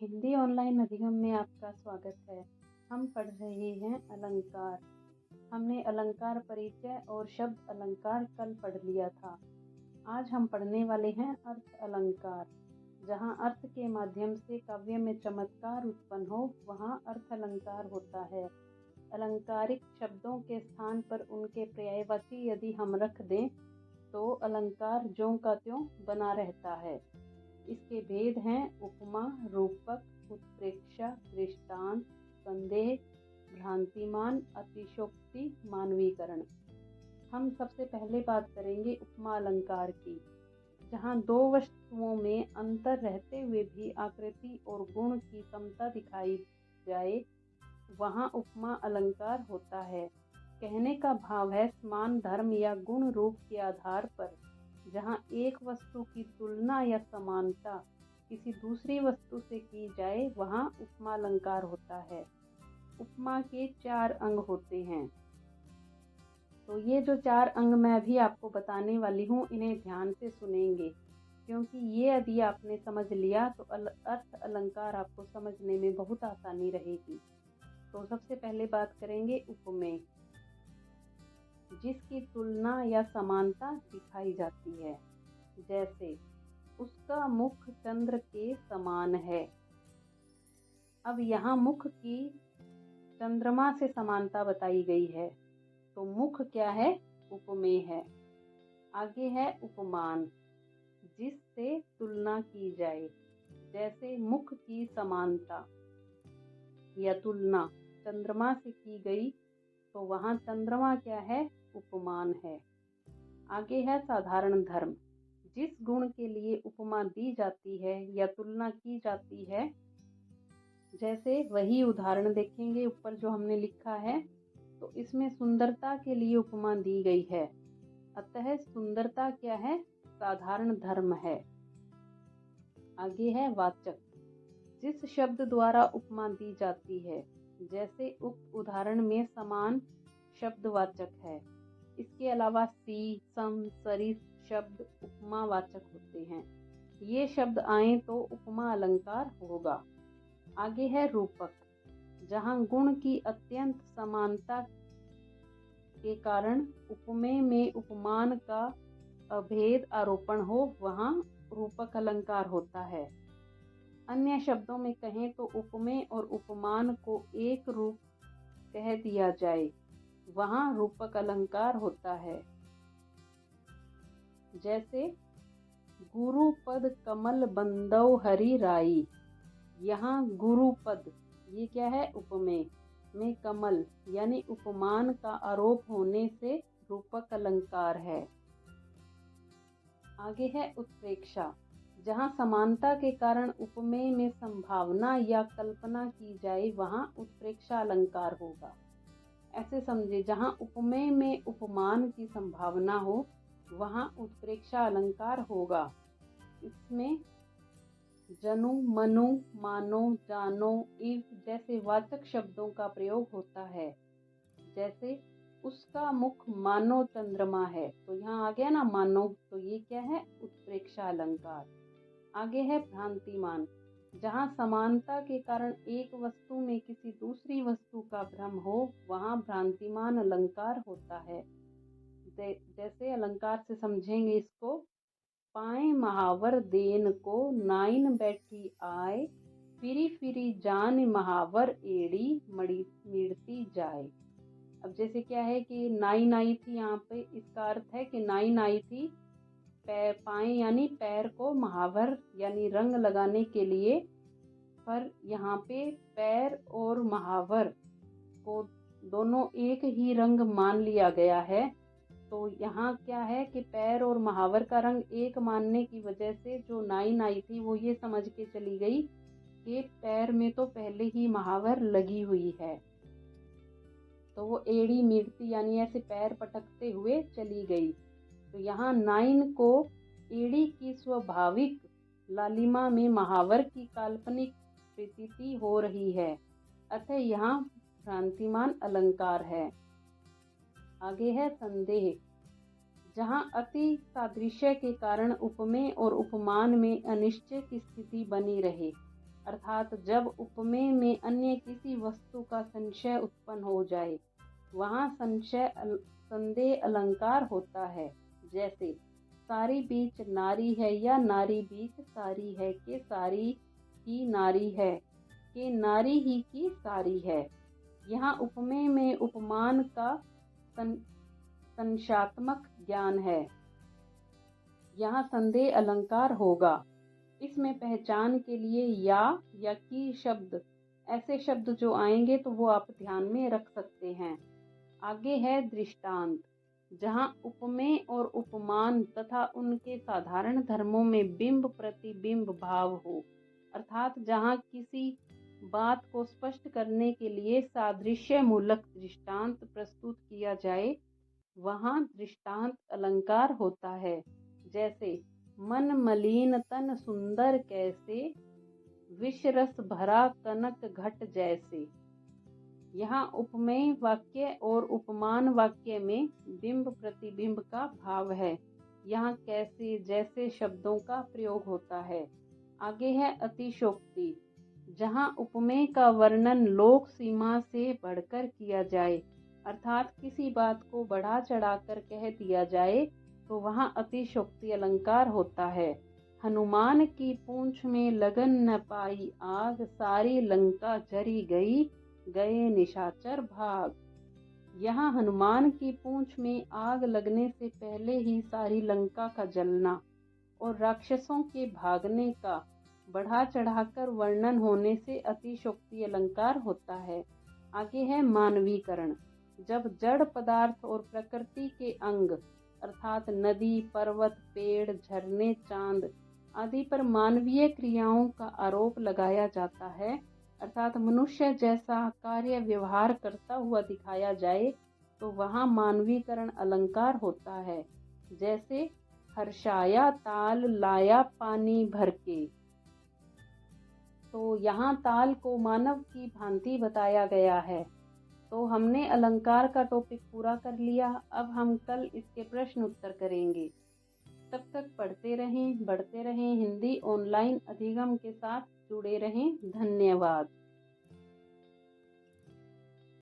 Hindi online अधिगम में आपका स्वागत है। हम पढ़ रहे हैं अलंकार। हमने अलंकार परिचय और शब्द अलंकार कल पढ़ लिया था। आज हम पढ़ने वाले हैं अर्थ अलंकार। जहाँ अर्थ के माध्यम से काव्य में चमत्कार उत्पन्न हो वहाँ अर्थ अलंकार होता है। अलंकारिक शब्दों के स्थान पर उनके पर्यायवाची यदि हम रख दें तो अलंकार ज्यों का त्यों बना रहता है। इसके भेद हैं उपमा, रूपक, उत्प्रेक्षा, दृष्टांत, संदेह, भ्रांतिमान, अतिशयोक्ति, मानवीकरण। हम सबसे पहले बात करेंगे उपमा अलंकार की। जहाँ दो वस्तुओं में अंतर रहते हुए भी आकृति और गुण की समता दिखाई जाए वहाँ उपमा अलंकार होता है। कहने का भाव है समान धर्म या गुण रूप के आधार पर जहाँ एक वस्तु की तुलना या समानता किसी दूसरी वस्तु से की जाए वहाँ उपमा अलंकार होता है। उपमा के 4 अंग होते हैं। तो ये जो 4 अंग मैं अभी आपको बताने वाली हूँ इन्हें ध्यान से सुनेंगे, क्योंकि ये यदि आपने समझ लिया तो अर्थ अलंकार आपको समझने में बहुत आसानी रहेगी। तो सबसे पहले बात करेंगे उपमेय, जिसकी तुलना या समानता दिखाई जाती है। जैसे उसका मुख चंद्र के समान है। अब यहाँ मुख की चंद्रमा से समानता बताई गई है, तो मुख क्या है? उपमेय है। आगे है उपमान, जिससे तुलना की जाए। जैसे मुख की समानता या तुलना चंद्रमा से की गई तो वहाँ चंद्रमा क्या है? उपमान है। आगे है साधारण धर्म, जिस गुण के लिए उपमा दी जाती है या तुलना की जाती है। जैसे वही उदाहरण देखेंगे ऊपर जो हमने लिखा है, तो इसमें सुंदरता के लिए उपमा दी गई है, अतः सुंदरता क्या है? साधारण धर्म है। आगे है वाचक, जिस शब्द द्वारा उपमा दी जाती है। जैसे उक्त उदाहरण में समान शब्दवाचक है। इसके अलावा सी, सम, सरिस शब्द उपमावाचक होते हैं। ये शब्द आए तो उपमा अलंकार होगा। आगे है रूपक, जहाँ गुण की अत्यंत समानता के कारण उपमेय में उपमान का अभेद आरोपण हो वहाँ रूपक अलंकार होता है। अन्य शब्दों में कहें तो उपमेय और उपमान को एक रूप कह दिया जाए वहाँ रूपक अलंकार होता है। जैसे गुरुपद कमल बंदौ हरि राई। यहाँ गुरुपद ये क्या है? उपमेय में कमल यानी उपमान का आरोप होने से रूपक अलंकार है। आगे है उत्प्रेक्षा, जहाँ समानता के कारण उपमेय में संभावना या कल्पना की जाए वहाँ उत्प्रेक्षा अलंकार होगा। ऐसे समझे, जहाँ उपमेय में उपमान की संभावना हो वहाँ उत्प्रेक्षा अलंकार होगा। इसमें जनु, मनु, मानो, जानो, इव जैसे वाचक शब्दों का प्रयोग होता है। जैसे उसका मुख मानो चंद्रमा है, तो यहाँ आ गया ना मानो, तो ये क्या है? उत्प्रेक्षा अलंकार। आगे है भ्रांतिमान, जहाँ समानता के कारण एक वस्तु में किसी दूसरी वस्तु का भ्रम हो वहाँ भ्रांतिमान अलंकार होता है। जैसे अलंकार से समझेंगे इसको, पाए महावर देन को नाइन बैठी आए, फिरी फिरी जान महावर एड़ी मिड़ती जाए। अब जैसे क्या है कि नाइन आई थी, यहाँ पे इसका अर्थ है कि नाइन आई थी पाए यानी पैर को, महावर यानी रंग लगाने के लिए। पर यहाँ पे पैर और महावर को दोनों एक ही रंग मान लिया गया है। तो यहाँ क्या है कि पैर और महावर का रंग एक मानने की वजह से जो नाइन आई थी वो ये समझ के चली गई कि पैर में तो पहले ही महावर लगी हुई है, तो वो एड़ी मिड़ती यानी ऐसे पैर पटकते हुए चली गई। तो यहाँ नाइन को एड़ी की स्वाभाविक लालिमा में महावर की काल्पनिक प्रतीति हो रही है, अतः यहाँ भ्रांतिमान अलंकार है। आगे है संदेह, जहाँ अति सादृश्य के कारण उपमेय और उपमान में अनिश्चय की स्थिति बनी रहे, अर्थात जब उपमेय में अन्य किसी वस्तु का संशय उत्पन्न हो जाए, वहाँ संदेह अलंकार होता है। जैसे सारी बीच नारी है या नारी बीच सारी है के सारी ही नारी है के नारी ही की सारी है। यहाँ उपमेय में उपमान का संशयात्मक ज्ञान है। यहाँ संदेह अलंकार होगा। इसमें पहचान के लिए या की शब्द, ऐसे शब्द जो आएंगे तो वो आप ध्यान में रख सकते हैं। आगे है दृष्टांत, जहाँ उपमेय और उपमान तथा उनके साधारण धर्मों में बिंब प्रतिबिंब भाव हो, अर्थात जहाँ किसी बात को स्पष्ट करने के लिए सादृश्य मूलक दृष्टांत प्रस्तुत किया जाए, वहाँ दृष्टांत अलंकार होता है। जैसे मन मलिन तन सुंदर कैसे, विष रस भरा कनक घट जैसे। यहाँ उपमेय वाक्य और उपमान वाक्य में बिंब प्रतिबिंब का भाव है। यहाँ कैसे जैसे शब्दों का प्रयोग होता है। आगे है अतिशोक्ति, जहाँ उपमेय का वर्णन लोक सीमा से बढ़कर किया जाए, अर्थात किसी बात को बढ़ा चढ़ाकर कह दिया जाए तो वहाँ अतिशोक्ति अलंकार होता है। हनुमान की पूंछ में लगन न पाई आग, सारी लंका जरी गई गए निशाचर भाग। यहाँ हनुमान की पूंछ में आग लगने से पहले ही सारी लंका का जलना और राक्षसों के भागने का बढ़ा चढ़ाकर वर्णन होने से अतिशोक्ति अलंकार होता है। आगे है मानवीकरण, जब जड़ पदार्थ और प्रकृति के अंग अर्थात नदी, पर्वत, पेड़, झरने, चांद आदि पर मानवीय क्रियाओं का आरोप लगाया जाता है, अर्थात मनुष्य जैसा कार्य व्यवहार करता हुआ दिखाया जाए, तो वहाँ मानवीकरण अलंकार होता है। जैसे हर्षाया ताल लाया पानी भर के। तो यहाँ ताल को मानव की भांति बताया गया है। तो हमने अलंकार का टॉपिक पूरा कर लिया। अब हम कल इसके प्रश्न उत्तर करेंगे। तब तक पढ़ते रहें, बढ़ते रहें, हिंदी ऑनलाइन अधिगम के साथ जुड़े रहें। धन्यवाद।